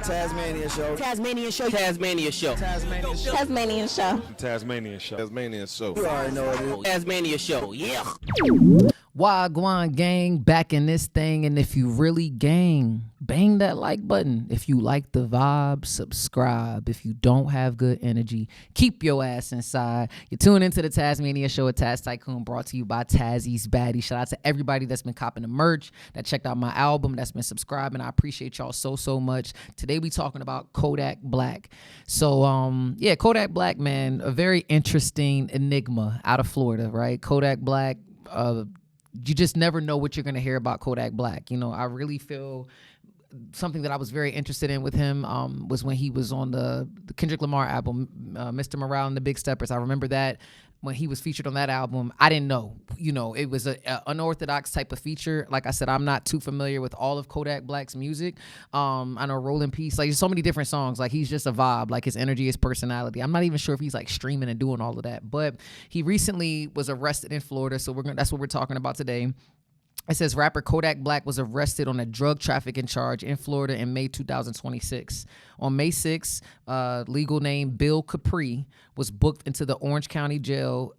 Tasmania show. Tasmania show. Tasmania show. Tasmanian show. Tasmanian show. Tasmanian show. You already know what it is. Tasmania show. Yeah. Wagwan gang, back in this thing, and if you really gang, bang that like button. If you like the vibe, subscribe. If you don't have good energy, keep your ass inside. You're tuning into the Tasmania show at Taz Tikoon, brought to you by Tazzy's Baddie. Shout out to everybody that's been copping the merch, that checked out my album, that's been subscribing. I appreciate y'all so much. Today we talking about Kodak Black. So Kodak Black, man, a very interesting enigma out of Florida, right? Kodak Black, you just never know what you're going to hear about Kodak Black. You know, I really feel something that I was very interested in with him was when he was on the Kendrick Lamar album, Mr. Morale and the Big Steppers. I remember that when he was featured on that album. I didn't know, you know, it was a unorthodox type of feature. Like I said, I'm not too familiar with all of Kodak Black's music. I know Roll in Peace, like there's so many different songs. Like he's just a vibe, like his energy, his personality. I'm not even sure if he's like streaming and doing all of that, but he recently was arrested in Florida. So that's what we're talking about today. It says rapper Kodak Black was arrested on a drug trafficking charge in Florida in May 2026. On May 6, legal name Bill Capri was booked into the Orange County Jail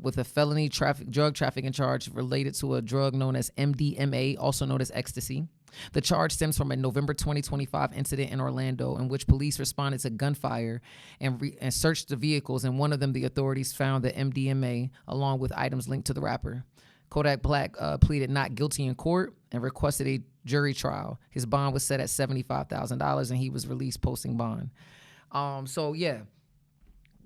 with a felony drug trafficking charge related to a drug known as MDMA, also known as ecstasy. The charge stems from a November 2025 incident in Orlando in which police responded to gunfire and searched the vehicles. In one of them, the authorities found the MDMA along with items linked to the rapper. Kodak Black pleaded not guilty in court and requested a jury trial. His bond was set at $75,000 and he was released posting bond.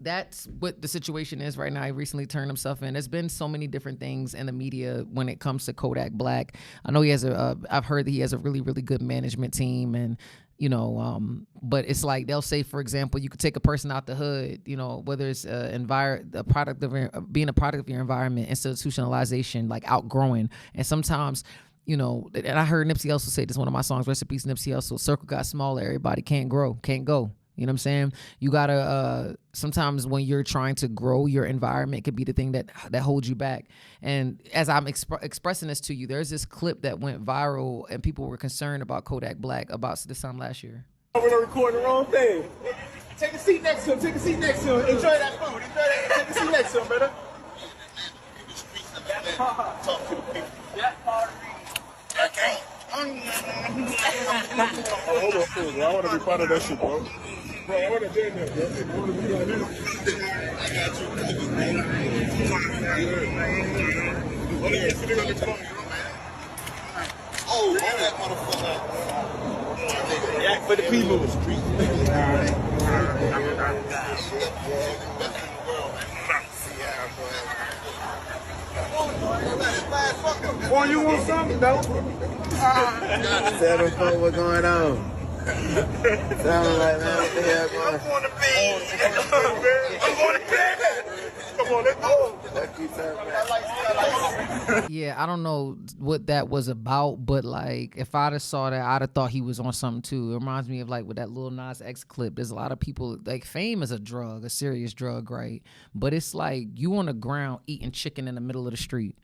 That's what the situation is right now. He recently turned himself in. There's been so many different things in the media when it comes to Kodak Black. I know he has I've heard that he has a really, really good management team, and you know, but it's like they'll say, for example, you could take a person out the hood, you know, whether it's being a product of your environment, institutionalization, like outgrowing, and sometimes. You know, and I heard Nipsey Hussle say this, one of my songs, Rest in Peace, Nipsey Hussle, circle got smaller, everybody can't grow, can't go. You know what I'm saying? You gotta, sometimes when you're trying to grow, your environment could be the thing that holds you back. And as I'm expressing this to you, there's this clip that went viral and people were concerned about Kodak Black about this time last year. We're gonna record the wrong thing. Take a seat next to him, Enjoy that food, Take a seat next to him, brother. Talk to the people. Hold on, fool, bro. I want to be part of that shit, bro. Bro, I want to be in there, bro. I want to be like this. I got you. Sitting on the phone, oh, that motherfucker. Yeah, for the people. Boy, you want something, though? Tell them folks what's going on. Tell them like, man, what the hell going on? I'm going to bed. I'm going to bed. Come on, let's go. Yeah, I don't know what that was about, but like if I'd have saw that, I'd have thought he was on something too. It reminds me of like with that Lil Nas X clip. There's a lot of people, like fame is a drug, a serious drug, right? But it's like you on the ground eating chicken in the middle of the street.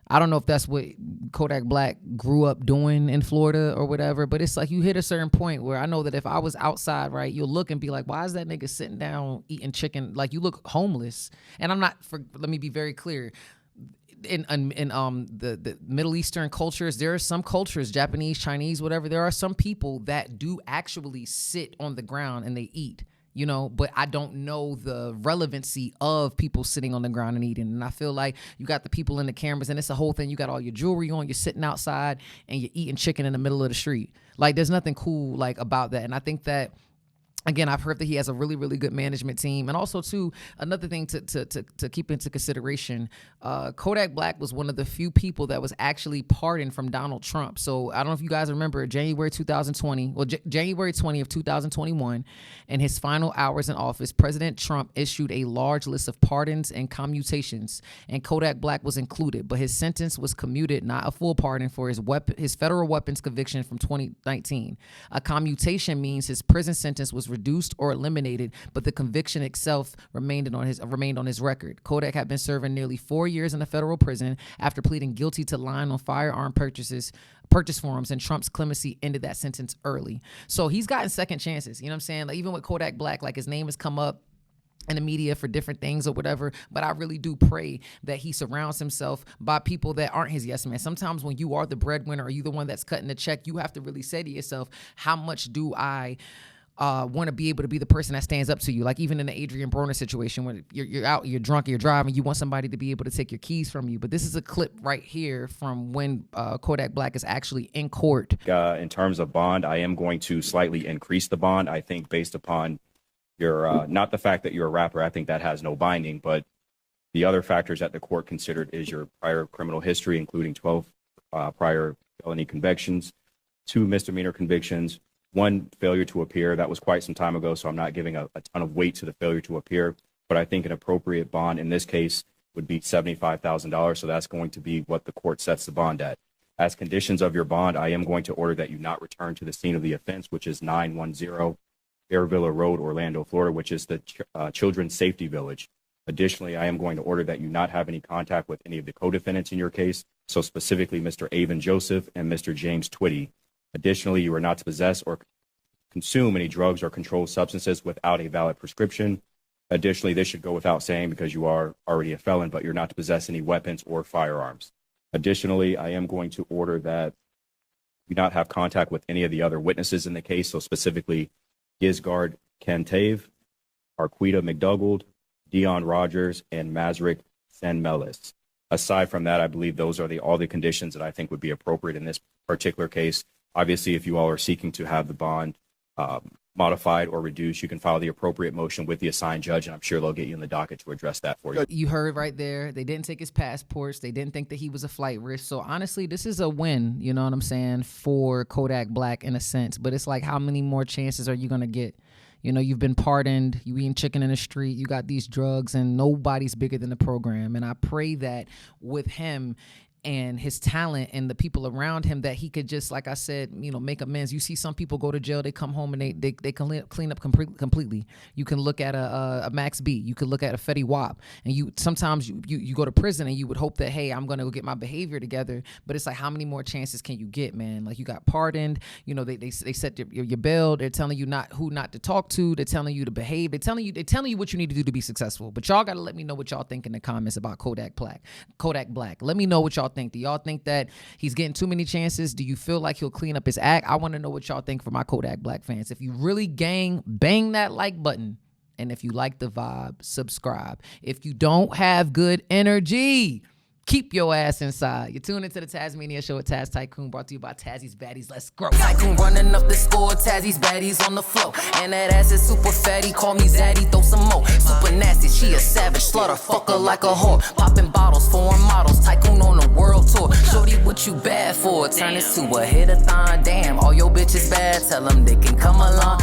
I don't know if that's what Kodak Black grew up doing in Florida or whatever, but it's like you hit a certain point where I know that if I was outside, right, you'll look and be like, why is that nigga sitting down eating chicken? Like you look homeless. And I'm not, let me be very clear. In the Middle Eastern cultures, there are some cultures, Japanese, Chinese, whatever, there are some people that do actually sit on the ground and they eat. You know, but I don't know the relevancy of people sitting on the ground and eating. And I feel like you got the people in the cameras and it's a whole thing. You got all your jewelry on, you're sitting outside and you're eating chicken in the middle of the street. Like there's nothing cool like about that. And I think that, again, I've heard that he has a really, really good management team. And also, too, another thing to keep into consideration, Kodak Black was one of the few people that was actually pardoned from Donald Trump. So I don't know if you guys remember January 2020, January 20 of 2021, in his final hours in office, President Trump issued a large list of pardons and commutations, and Kodak Black was included. But his sentence was commuted, not a full pardon, for his federal weapons conviction from 2019. A commutation means his prison sentence was reduced or eliminated, but the conviction itself remained on his record. Kodak had been serving nearly 4 years in a federal prison after pleading guilty to lying on firearm purchase forms, and Trump's clemency ended that sentence early. So he's gotten second chances. You know what I'm saying? Like even with Kodak Black, like his name has come up in the media for different things or whatever, but I really do pray that he surrounds himself by people that aren't his yes man. Sometimes when you are the breadwinner or you the one that's cutting the check, you have to really say to yourself, how much do I want to be able to be the person that stands up to you? Like even in the Adrian Broner situation, when you're out, you're drunk, you're driving, you want somebody to be able to take your keys from you. But this is a clip right here from when Kodak Black is actually in court. In terms of bond, I am going to slightly increase the bond. I think based upon your, not the fact that you're a rapper, I think that has no binding, but the other factors that the court considered is your prior criminal history, including 12 prior felony convictions, 2 misdemeanor convictions, 1 failure to appear. That was quite some time ago, so I'm not giving a ton of weight to the failure to appear, but I think an appropriate bond in this case would be $75,000, so that's going to be what the court sets the bond at. As conditions of your bond, I am going to order that you not return to the scene of the offense, which is 910 Airvilla Road, Orlando, Florida, which is the Children's Safety Village. Additionally, I am going to order that you not have any contact with any of the co-defendants in your case, so specifically Mr. Avon Joseph and Mr. James Twitty. Additionally, you are not to possess or consume any drugs or controlled substances without a valid prescription. Additionally, this should go without saying because you are already a felon, but you're not to possess any weapons or firearms. Additionally, I am going to order that you not have contact with any of the other witnesses in the case, so specifically Gisgard Cantave, Arquita McDougald, Dion Rogers, and Mazrick Senmelis. Aside from that, I believe those are all the conditions that I think would be appropriate in this particular case. Obviously, if you all are seeking to have the bond modified or reduced, you can file the appropriate motion with the assigned judge, and I'm sure they'll get you in the docket to address that for you. You heard right there. They didn't take his passports. They didn't think that he was a flight risk. So honestly, this is a win, you know what I'm saying, for Kodak Black in a sense. But it's like, how many more chances are you going to get? You know, you've been pardoned, you eating chicken in the street, you got these drugs, and nobody's bigger than the program. And I pray that with him and his talent and the people around him that he could just, like I said, you know, make amends. You see some people go to jail, they come home and they clean up completely. You can look at a Max B, you could look at a Fetty Wap, and you sometimes you go to prison and you would hope that, hey, I'm gonna go get my behavior together. But it's like, how many more chances can you get, man? Like, you got pardoned, you know, they set your bail. They're telling you who not to talk to. They're telling you to behave. They're telling you what you need to do to be successful. But y'all gotta let me know what y'all think in the comments about Kodak Black. Let me know what y'all think. Do y'all think that he's getting too many chances? Do you feel like he'll clean up his act? I want to know what y'all think for my Kodak Black fans. If you really gang, bang that like button. And if you like the vibe, subscribe. If you don't have good energy, keep your ass inside. You're tuning into the Tasmania Show with Taz Tikoon, brought to you by Tazzy's Baddies. Let's grow. Tikoon running up the score, Tazzy's Baddies on the floor. And that ass is super fatty, call me Zaddy, throw some more. Super nasty, she a savage, slaughter fucker like a whore. Popping bottles, foreign models, Tikoon on the world tour. Shorty, what you bad for? Turn this to a hit-a-thon. Damn, all your bitches bad, tell them they can come along.